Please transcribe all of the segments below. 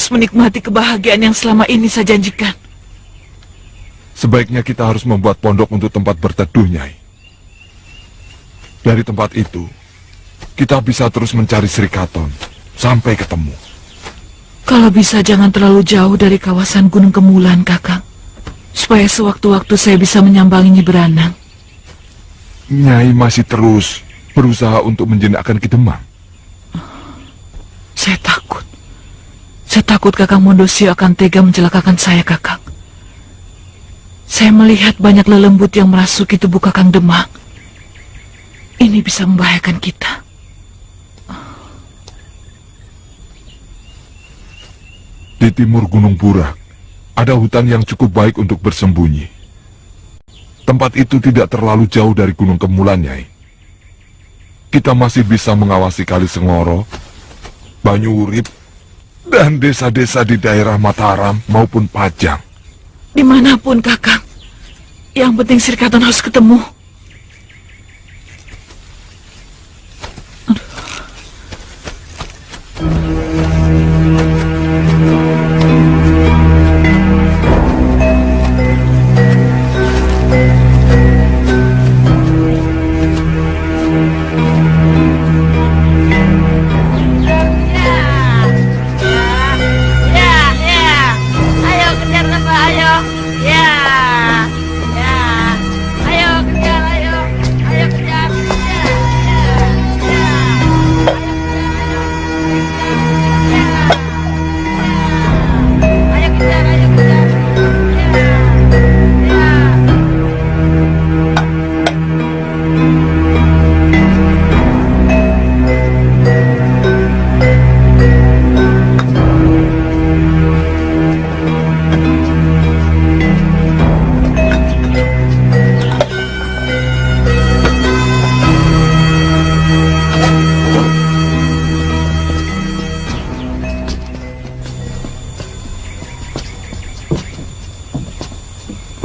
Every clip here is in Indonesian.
harus menikmati kebahagiaan yang selama ini saya janjikan. Sebaiknya kita harus membuat pondok untuk tempat berteduh, Nyai. Dari tempat itu, kita bisa terus mencari Sri Katon sampai ketemu. Kalau bisa jangan terlalu jauh dari kawasan Gunung Kemulan, Kakang. Supaya sewaktu-waktu saya bisa menyambangi Nyi Beranang. Nyai masih terus berusaha untuk menjinakkan Ki Demang. Saya takut. Saya takut Kakang Mondosio akan tega mencelakakan saya, Kakang. Saya melihat banyak lelembut yang merasuki tubuh Kakang Demang. Ini bisa membahayakan kita. Di timur Gunung Burak, ada hutan yang cukup baik untuk bersembunyi. Tempat itu tidak terlalu jauh dari Gunung Kemulan, Nyai. Kita masih bisa mengawasi Kali Sengoro, Banyurip, dan desa-desa di daerah Mataram maupun Pajang. Dimanapun, Kakang. Yang penting Sri Katon harus ketemu.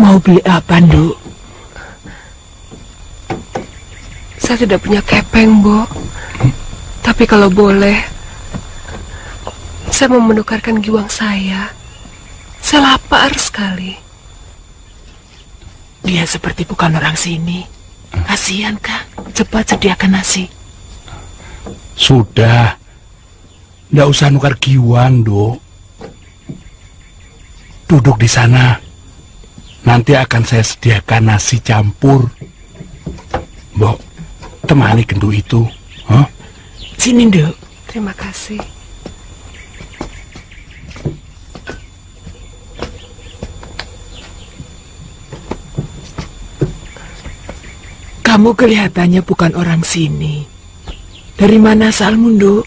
Mau beli apa, Nduk? Saya tidak punya kepeng, Bo. Tapi kalau boleh, saya mau menukarkan giwang saya. Saya lapar sekali. Dia seperti bukan orang sini. Kasihan, Kang. Cepat sediakan nasi. Sudah. Nggak usah nukar giwang, Dok. Duduk di sana. Nanti akan saya sediakan nasi campur. Mbok, temani genduk itu. Huh? Sini, Nduk. Terima kasih. Kamu kelihatannya bukan orang sini. Dari mana asalmu, Nduk?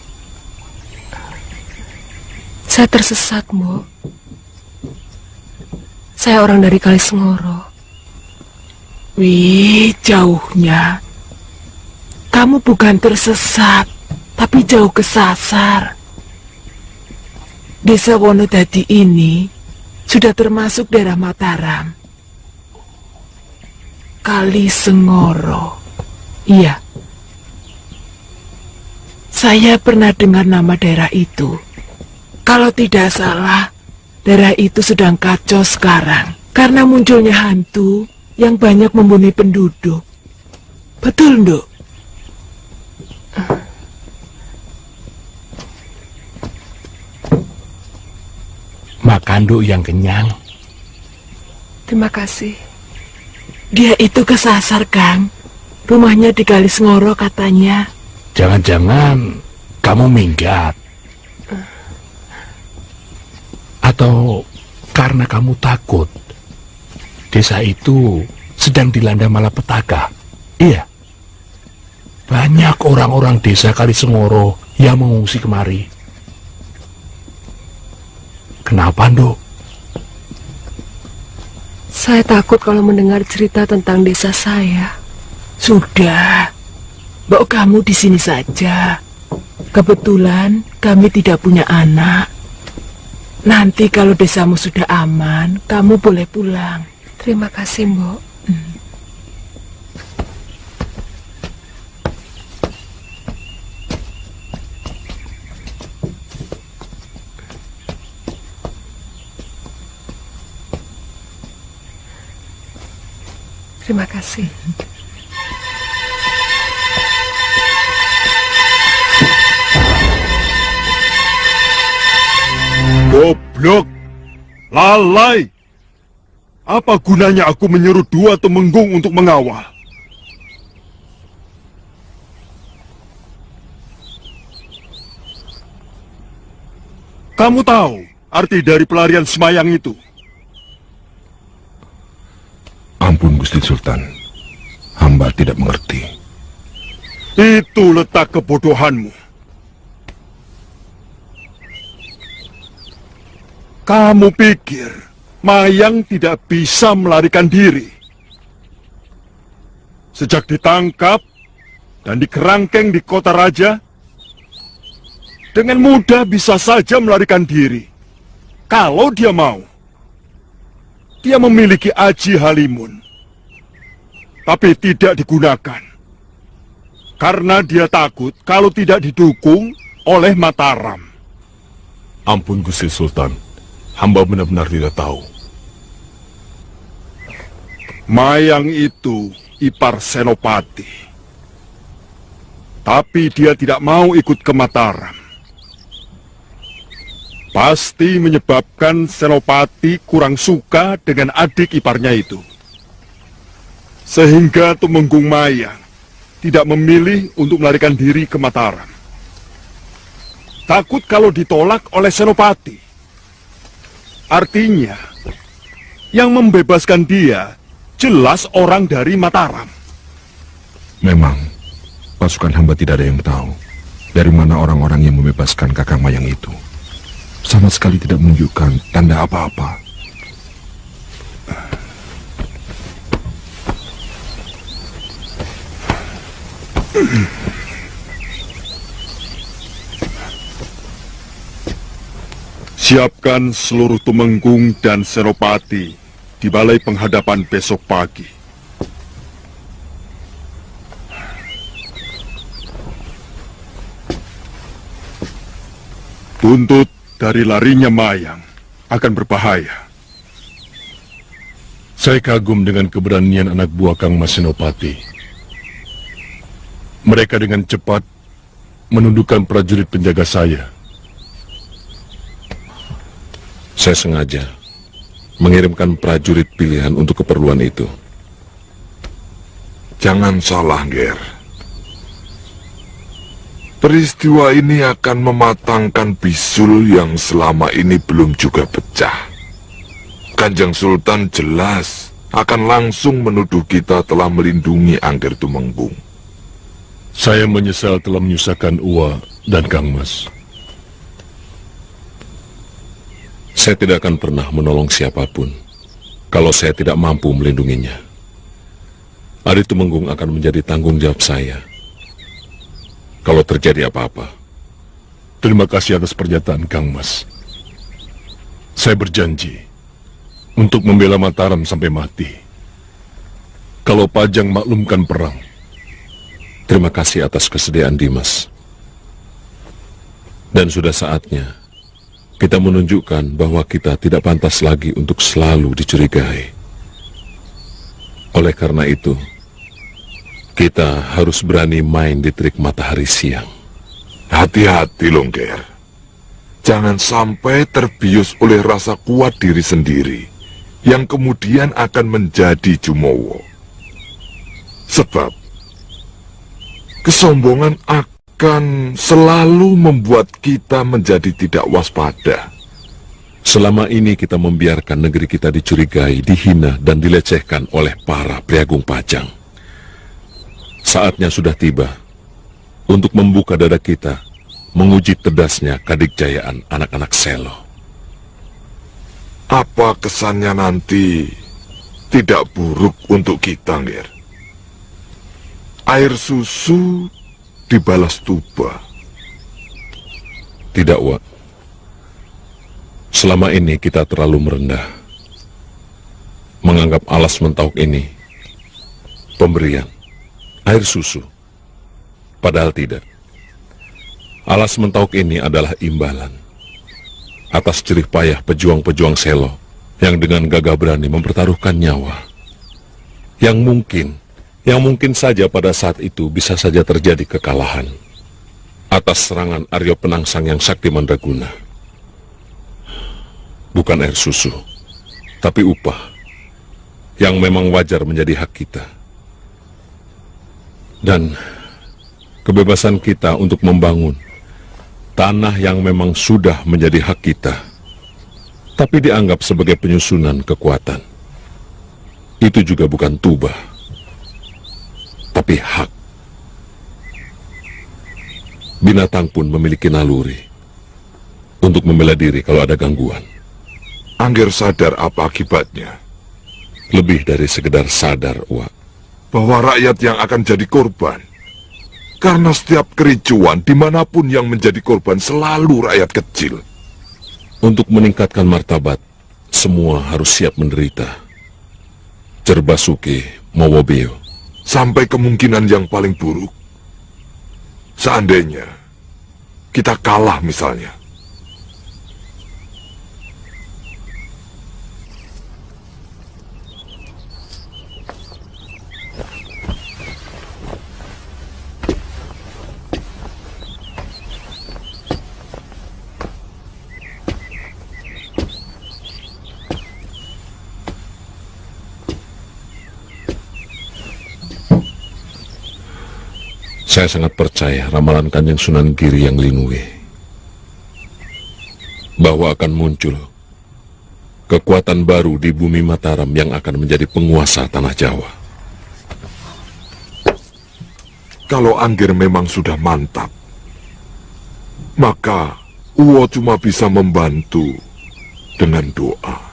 Saya tersesat, Mbok. Saya orang dari Kali Sengoro. Wih, jauhnya. Kamu bukan tersesat, tapi jauh kesasar. Desa Wonodadi ini sudah termasuk daerah Mataram. Kali Sengoro. Iya. Saya pernah dengar nama daerah itu. Kalau tidak salah, daerah itu sedang kacau sekarang karena munculnya hantu yang banyak membunuh penduduk. Betul, Nduk? Makan, Dok, yang kenyang. Terima kasih. Dia itu kesasar, Kang. Rumahnya di Kali Sengoro katanya. Jangan-jangan kamu minggat. Atau karena kamu takut desa itu sedang dilanda malapetaka. Iya. Banyak orang-orang desa Kali Sengoro yang mengungsi kemari. Kenapa, Nduk? Saya takut kalau mendengar cerita tentang desa saya. Sudah, Mbok kamu di sini saja. Kebetulan kami tidak punya anak. Nanti kalau desamu sudah aman, kamu boleh pulang. Terima kasih, Mbok. Terima kasih. Goblok! Lalai! Apa gunanya aku menyuruh dua temenggung untuk mengawal? Kamu tahu arti dari pelarian semayang itu? Ampun Gusti Sultan, hamba tidak mengerti. Itu letak kebodohanmu. Kamu pikir Mayang tidak bisa melarikan diri? Sejak ditangkap dan dikerangkeng di kota raja, dengan mudah bisa saja melarikan diri. Kalau dia mau. Dia memiliki aji halimun, tapi tidak digunakan. Karena dia takut kalau tidak didukung oleh Mataram. Ampun Gusti Sultan, hamba benar-benar tidak tahu. Mayang itu ipar Senopati. Tapi dia tidak mau ikut ke Mataram. Pasti menyebabkan Senopati kurang suka dengan adik iparnya itu. Sehingga Tumenggung Mayang tidak memilih untuk melarikan diri ke Mataram. Takut kalau ditolak oleh Senopati. Artinya, yang membebaskan dia jelas orang dari Mataram. Memang, pasukan hamba tidak ada yang tahu dari mana orang-orang yang membebaskan Kakang Mayang itu. Sama sekali tidak menunjukkan tanda apa-apa. Siapkan seluruh Tumenggung dan Senopati di balai penghadapan besok pagi. Buntut dari larinya Mayang akan berbahaya. Saya kagum dengan keberanian anak buah Kang Mas Senopati. Mereka dengan cepat menundukkan prajurit penjaga saya. Saya sengaja mengirimkan prajurit pilihan untuk keperluan itu. Jangan salah, Ger. Peristiwa ini akan mematangkan bisul yang selama ini belum juga pecah. Kanjeng Sultan jelas akan langsung menuduh kita telah melindungi Angger Tumenggung. Saya menyesal telah menyusahkan Uwa dan Kang Mas. Saya tidak akan pernah menolong siapapun kalau saya tidak mampu melindunginya. Adi Tumenggung akan menjadi tanggung jawab saya kalau terjadi apa-apa. Terima kasih atas pernyataan Kang Mas. Saya berjanji untuk membela Mataram sampai mati. Kalau Pajang maklumkan perang. Terima kasih atas kesediaan Dimas. Dan sudah saatnya kita menunjukkan bahwa kita tidak pantas lagi untuk selalu dicurigai. Oleh karena itu, kita harus berani main di terik matahari siang. Hati-hati, Longger. Jangan sampai terbius oleh rasa kuat diri sendiri yang kemudian akan menjadi Jumowo. Sebab kesombongan akan selalu membuat kita menjadi tidak waspada. Selama ini kita membiarkan negeri kita dicurigai, dihina, dan dilecehkan oleh para priagung Pajang. Saatnya sudah tiba untuk membuka dada kita, menguji terdasnya kadikjayaan anak-anak Selo. Apa kesannya nanti tidak buruk untuk kita, Nger? Air susu dibalas tuba. Tidak, Wak. Selama ini kita terlalu merendah, menganggap alas Mentauk ini pemberian air susu. Padahal tidak. Alas Mentauk ini adalah imbalan atas jerih payah pejuang-pejuang Selo yang dengan gagah berani mempertaruhkan nyawa. Yang mungkin saja pada saat itu bisa saja terjadi kekalahan atas serangan Aryo Penangsang yang sakti mandraguna. Bukan air susu, tapi upah yang memang wajar menjadi hak kita. Dan kebebasan kita untuk membangun tanah yang memang sudah menjadi hak kita, tapi dianggap sebagai penyusunan kekuatan. Itu juga bukan tubah, tapi hak. Binatang pun memiliki naluri untuk membela diri kalau ada gangguan. Angger sadar apa akibatnya? Lebih dari sekedar sadar, Wak. Bahwa rakyat yang akan jadi korban. Karena setiap kericuan dimanapun yang menjadi korban selalu rakyat kecil. Untuk meningkatkan martabat, semua harus siap menderita. Jerbasuke Mowobeo. Sampai kemungkinan yang paling buruk. Seandainya kita kalah misalnya. Saya sangat percaya ramalan Kanjeng Sunan Giri yang Lingwe, bahwa akan muncul kekuatan baru di bumi Mataram yang akan menjadi penguasa tanah Jawa. Kalau Angger memang sudah mantap, maka Uwo cuma bisa membantu dengan doa.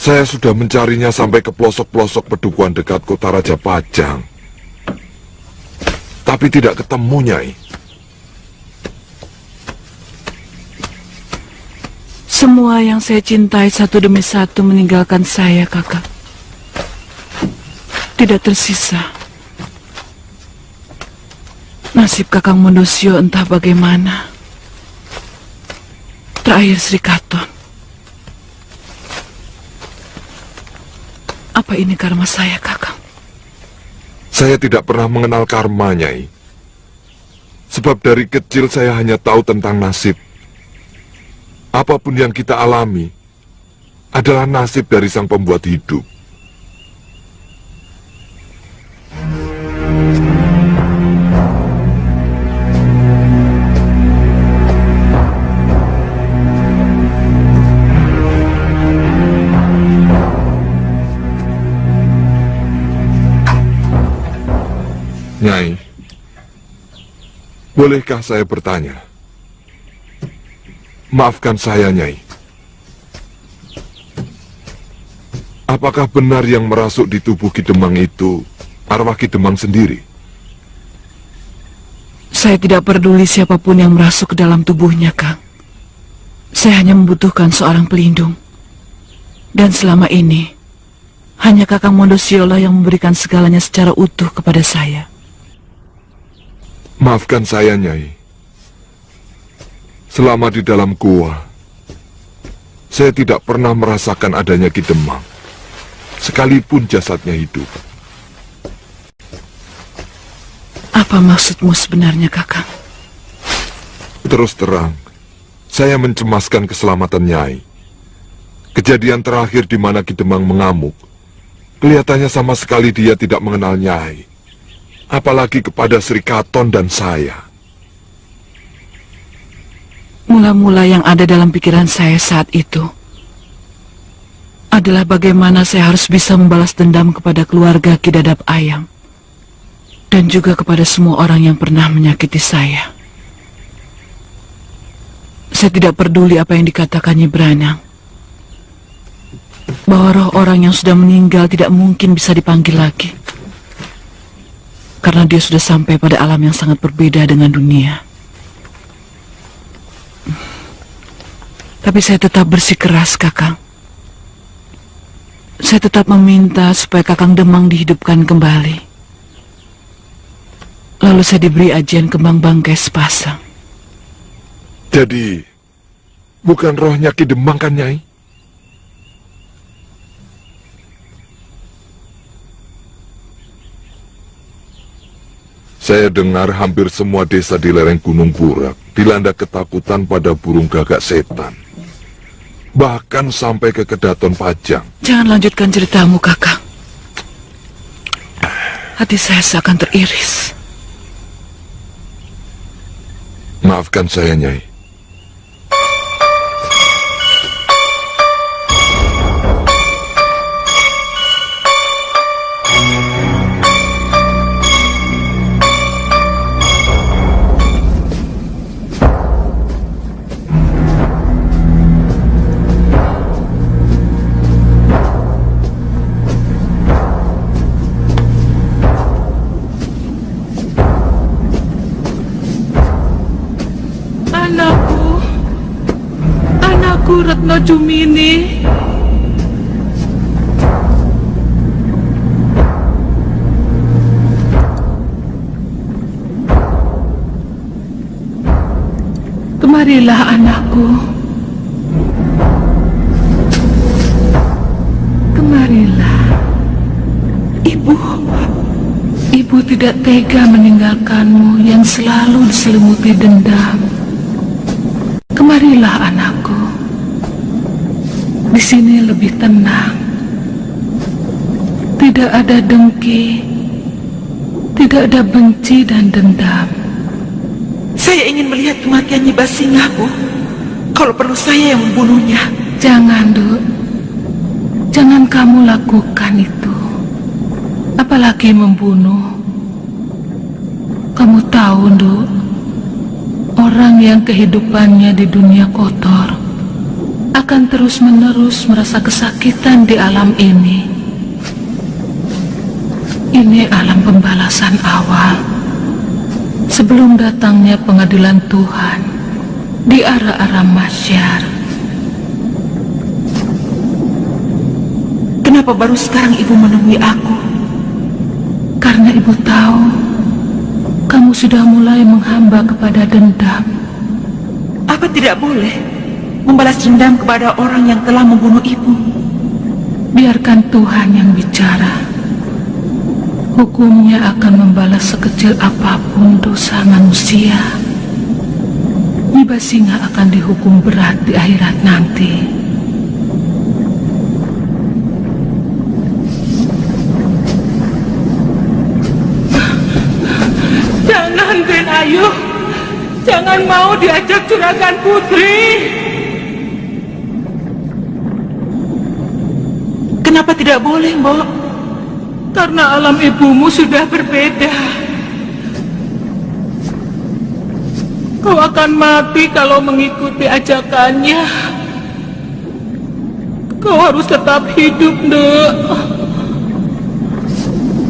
Saya sudah mencarinya sampai ke pelosok-pelosok pedukuhan dekat kota Raja Pajang. Tapi tidak ketemu, Nyai. Semua yang saya cintai satu demi satu meninggalkan saya, Kakak. Tidak tersisa. Nasib Kakang Mondosio entah bagaimana. Terakhir Sri Katon. Apa ini karma saya, Kakang? Saya tidak pernah mengenal karma, Nyai. Sebab dari kecil saya hanya tahu tentang nasib. Apapun yang kita alami adalah nasib dari sang pembuat hidup. Nyai, bolehkah saya bertanya? Maafkan saya, Nyai. Apakah benar yang merasuk di tubuh Ki Demang itu arwah Ki Demang sendiri? Saya tidak peduli siapapun yang merasuk ke dalam tubuhnya, Kang. Saya hanya membutuhkan seorang pelindung. Dan selama ini, hanya Kakang Mondosio lah yang memberikan segalanya secara utuh kepada saya. Maafkan saya, Nyai. Selama di dalam gua, saya tidak pernah merasakan adanya Ki Demang, sekalipun jasadnya hidup. Apa maksudmu sebenarnya, Kakang? Terus terang, saya mencemaskan keselamatan Nyai. Kejadian terakhir di mana Ki Demang mengamuk, kelihatannya sama sekali dia tidak mengenal Nyai. Apalagi kepada Sri Katon dan saya. Mula-mula yang ada dalam pikiran saya saat itu adalah bagaimana saya harus bisa membalas dendam kepada keluarga Ki Dadap Ayam dan juga kepada semua orang yang pernah menyakiti saya. Saya tidak peduli apa yang dikatakan Nyi Branang, bahwa roh orang yang sudah meninggal tidak mungkin bisa dipanggil lagi. Karena dia sudah sampai pada alam yang sangat berbeda dengan dunia. Tapi saya tetap bersikeras, Kakang. Saya tetap meminta supaya Kakang Demang dihidupkan kembali. Lalu saya diberi ajian kembang bangkai sepasang. Jadi, bukan rohnya Ki Demang kan, Nyai? Saya dengar hampir semua desa di lereng Gunung Burak dilanda ketakutan pada burung gagak setan. Bahkan sampai ke Kedaton Pajang. Jangan lanjutkan ceritamu, Kakang. Hati saya seakan teriris. Maafkan saya, Nyai. Anakku Retno Jumini. Kemarilah anakku. Kemarilah. Ibu tidak tega meninggalkanmu yang selalu diselimuti dendam. Kemarilah anakku. Di sini lebih tenang. Tidak ada dengki, tidak ada benci dan dendam. Saya ingin melihat kematian Nyi Basingah, Bu. Kalau perlu saya yang membunuhnya. Jangan, Duk. Jangan kamu lakukan itu. Apalagi membunuh. Kamu tahu, Duk, orang yang kehidupannya di dunia kotor akan terus-menerus merasa kesakitan di alam ini. Ini alam pembalasan awal sebelum datangnya pengadilan Tuhan di arah-arah mahsyar. Kenapa baru sekarang Ibu menemui aku? Karena Ibu tahu kamu sudah mulai menghamba kepada dendam. Apa tidak boleh membalas dendam kepada orang yang telah membunuh Ibu? Biarkan Tuhan yang bicara. Hukumnya akan membalas sekecil apapun dosa manusia. Nyi Basingah akan dihukum berat di akhirat nanti. Jangan, Den Ayu. Jangan mau diajak Juragan Putri. Kenapa tidak boleh, Mbok? Karena alam ibumu sudah berbeda. Kau akan mati kalau mengikuti ajakannya. Kau harus tetap hidup, Nduk.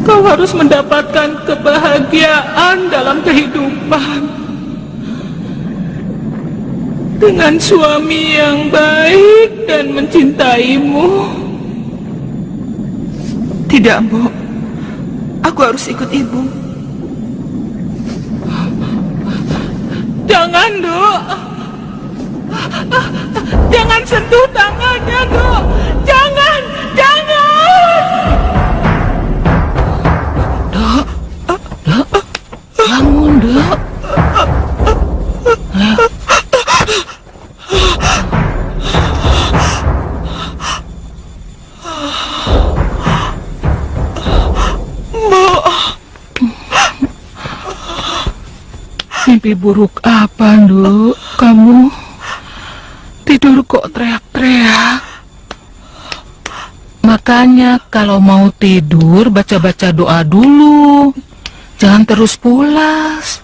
Kau harus mendapatkan kebahagiaan dalam kehidupan dengan suami yang baik dan mencintaimu. Tidak, Mbok. Aku harus ikut Ibu. Jangan, Duk. Jangan sentuh tangannya, Duk. Jangan, jangan. Duk, Duk, bangun, Duk. Ayo. Mimpi buruk apa, Nduk? Kamu tidur kok teriak-teriak? Makanya kalau mau tidur baca-baca doa dulu. Jangan terus pulas.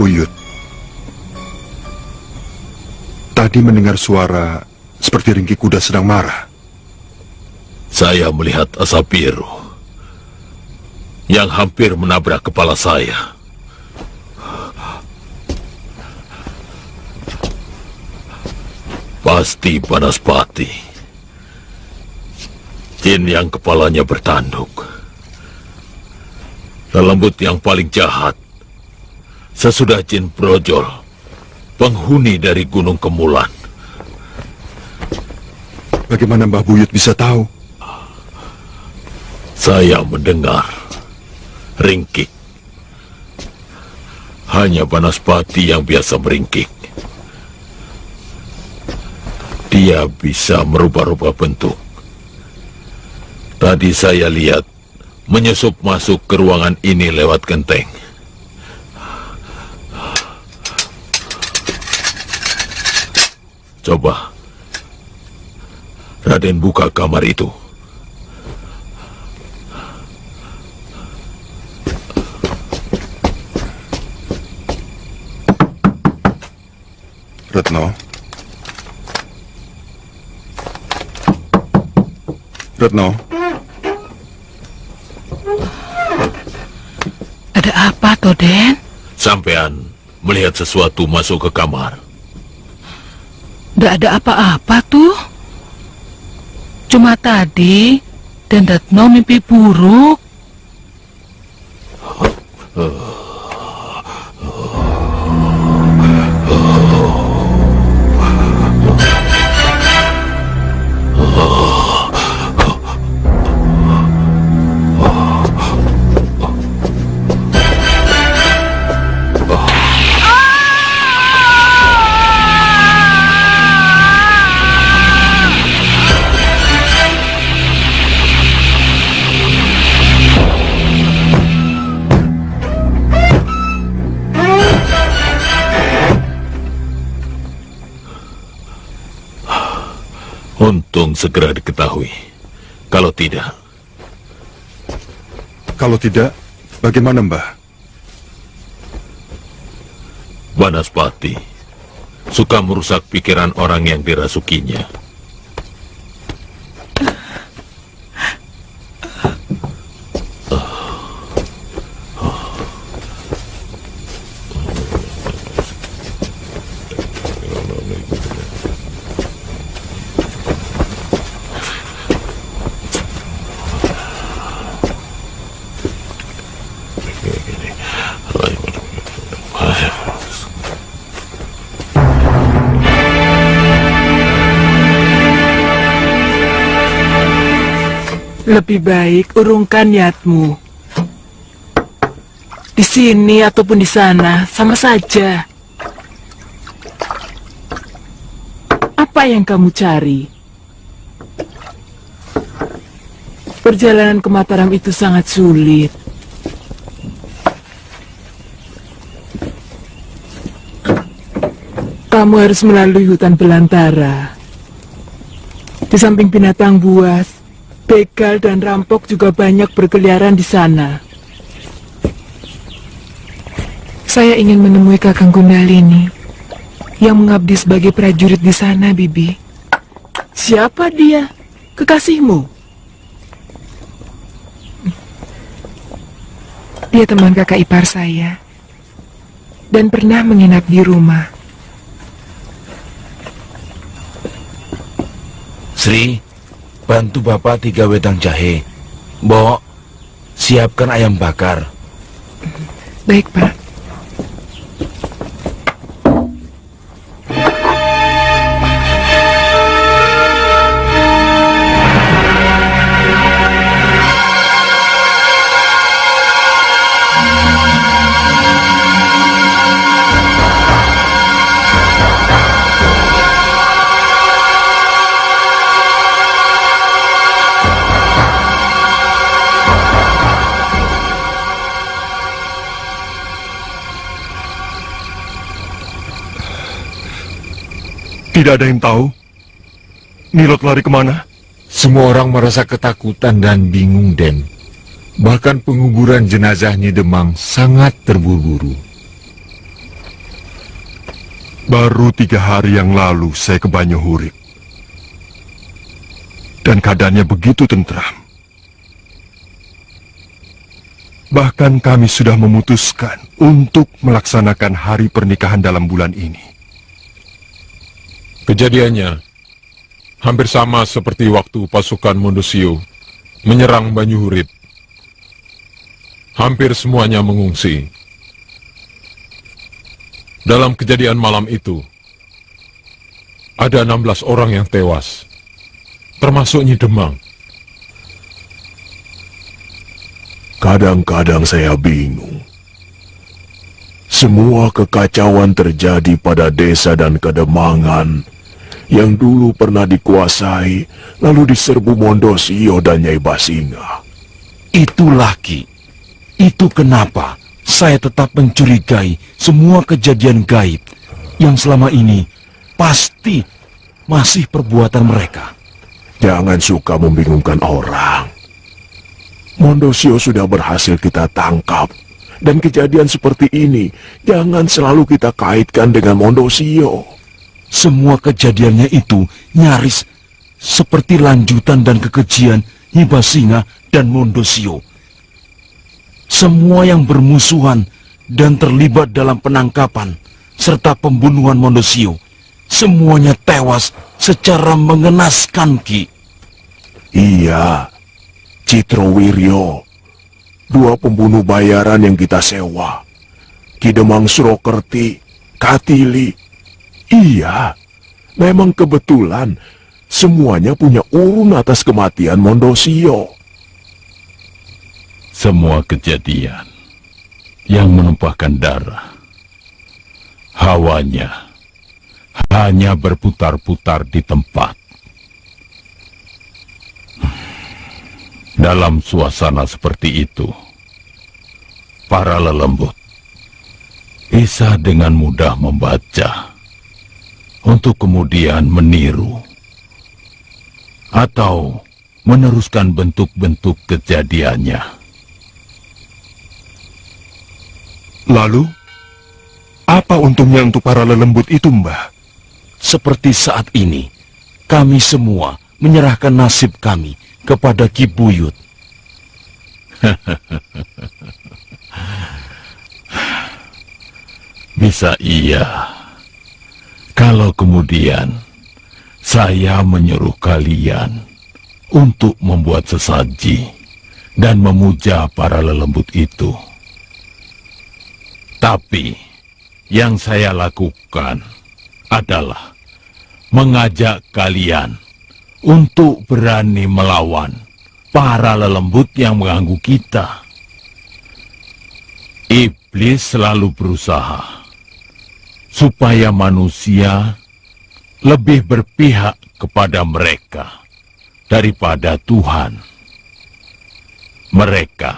Buyut. Tadi mendengar suara seperti ringkih kuda sedang marah. Saya melihat asap biru yang hampir menabrak kepala saya. Pasti Banaspati, jin yang kepalanya bertanduk. Lelembut yang paling jahat sesudah jin brojol, penghuni dari Gunung Kemulan. Bagaimana Mbah Buyut bisa tahu? Saya mendengar ringkik. Hanya Banaspati yang biasa meringkik. Dia bisa merubah-rubah bentuk. Tadi saya lihat menyusup masuk ke ruangan ini lewat genteng. Coba Raden buka kamar itu. Retno. Retno. Ada apa, Toden? Sampean melihat sesuatu masuk ke kamar. Nggak ada apa-apa tuh. Cuma tadi Den Retno mimpi buruk. Untung segera diketahui. Kalau tidak, bagaimana Mbah? Banaspati suka merusak pikiran orang yang dirasukinya. Lebih baik urungkan niatmu. Di sini ataupun di sana, sama saja. Apa yang kamu cari? Perjalanan ke Mataram itu sangat sulit. Kamu harus melalui hutan belantara. Di samping binatang buas, begal dan rampok juga banyak berkeliaran di sana. Saya ingin menemui Kakang Gundalini yang mengabdi sebagai prajurit di sana, Bibi. Siapa dia? Kekasihmu? Dia teman kakak ipar saya dan pernah menginap di rumah. Sri, bantu Bapak 3 wedang jahe. Mbok, siapkan ayam bakar. Baik, Pak. Tidak ada yang tahu. Nilot lari kemana? Semua orang merasa ketakutan dan bingung, Den. Bahkan penguburan jenazah Nyi Demang sangat terburu-buru. Baru 3 hari yang lalu saya ke Banyohurip. Dan keadaannya begitu tentram. Bahkan kami sudah memutuskan untuk melaksanakan hari pernikahan dalam bulan ini. Kejadiannya hampir sama seperti waktu pasukan Mondosio menyerang Banyohurip. Hampir semuanya mengungsi. Dalam kejadian malam itu, ada 16 orang yang tewas, termasuk Nyi Demang. Kadang-kadang saya bingung. Semua kekacauan terjadi pada desa dan Kedemangan yang dulu pernah dikuasai, lalu diserbu Mondosio dan Nyai Basinga. Itulah Ki. Itu kenapa saya tetap mencurigai semua kejadian gaib yang selama ini pasti masih perbuatan mereka. Jangan suka membingungkan orang. Mondosio sudah berhasil kita tangkap. Dan kejadian seperti ini jangan selalu kita kaitkan dengan Mondosio. Semua kejadiannya itu nyaris seperti lanjutan dan kekejian Nyi Basinga dan Mondosio. Semua yang bermusuhan dan terlibat dalam penangkapan serta pembunuhan Mondosio, semuanya tewas secara mengenaskan, Ki. Iya, Citrowiryo, 2 pembunuh bayaran yang kita sewa, Ki Demang Surokerti, Katili. Iya, memang kebetulan semuanya punya urun atas kematian Mondosio. Semua kejadian yang menumpahkan darah, hawanya hanya berputar-putar di tempat. Dalam suasana seperti itu, para lelembut bisa dengan mudah membaca untuk kemudian meniru atau meneruskan bentuk-bentuk kejadiannya. Lalu, apa untungnya untuk para lelembut itu, Mbah? Seperti saat ini, kami semua menyerahkan nasib kami kepada Ki Buyut. Bisa iya, kalau kemudian saya menyuruh kalian untuk membuat sesaji dan memuja para lelembut itu. Tapi yang saya lakukan adalah mengajak kalian untuk berani melawan para lelembut yang mengganggu kita. Iblis selalu berusaha supaya manusia lebih berpihak kepada mereka daripada Tuhan. Mereka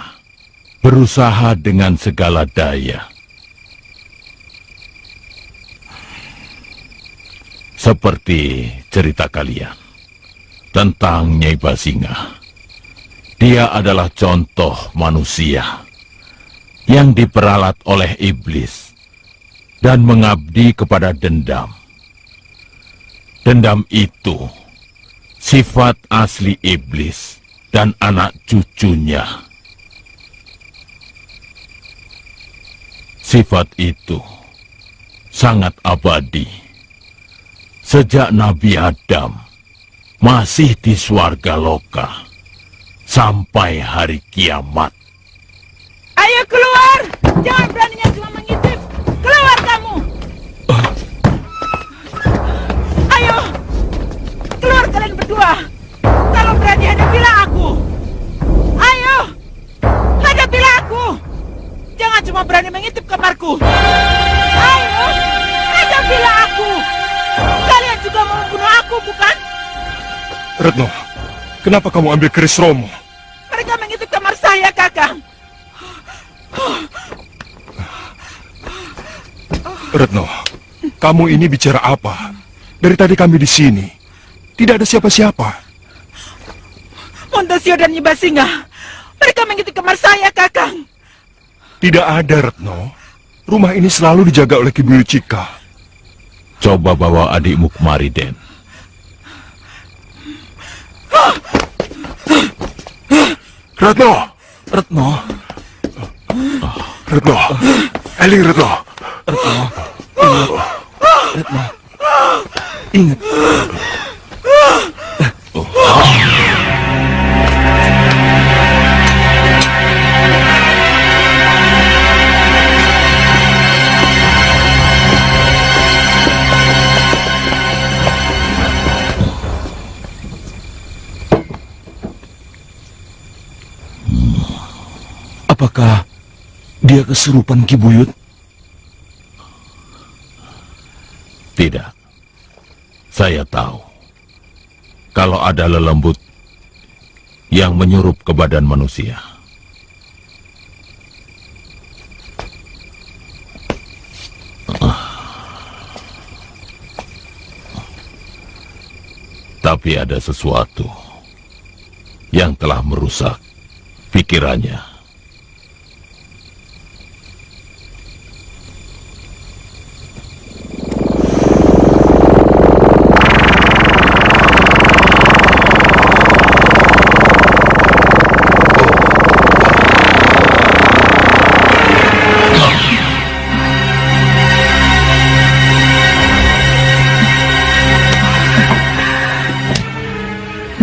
berusaha dengan segala daya. Seperti cerita kalian tentang Nyai Basinga. Dia adalah contoh manusia yang diperalat oleh iblis dan mengabdi kepada dendam. Dendam itu sifat asli iblis dan anak cucunya. Sifat itu sangat abadi. Sejak Nabi Adam masih di swarga loka sampai hari kiamat. Ayo keluar! Jangan beraninya cuma mengintip! Keluar kamu! Ayo! Keluar kalian berdua! Kalau berani hadapilah aku! Ayo! Hadapilah aku! Jangan cuma berani mengintip kamarku! Ayo! Hadapilah aku! Kalian juga mau membunuh aku, bukan? Retno, kenapa kamu ambil keris Romo? Mereka mengintip kamar saya, Kakang. Retno, kamu ini bicara apa? Dari tadi kami di sini, tidak ada siapa-siapa. Mondosio dan Nyi Basinga, mereka mengintip kamar saya, Kakang. Tidak ada, Retno. Rumah ini selalu dijaga oleh Ki Buyut Cika. Coba bawa adikmu kemari, Den. Retno! Retno, Retno! Eling Retno! Retno, ingat. Apakah dia kesurupan Ki Buyut? Tidak. Saya tahu. Kalau ada lelembut yang menyurup ke badan manusia. Tapi ada sesuatu yang telah merusak pikirannya.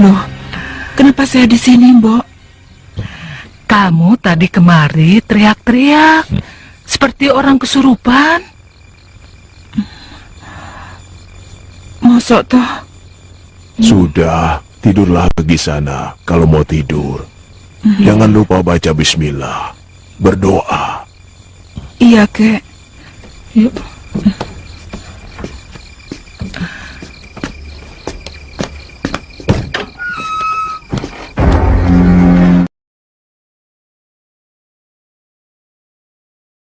Loh, kenapa saya di sini, Mbok? Kamu tadi kemari teriak-teriak seperti orang kesurupan. Mosok toh? Sudah, tidurlah pergi sana kalau mau tidur. Jangan lupa baca bismillah. Berdoa. Iya, Kek. Yuk.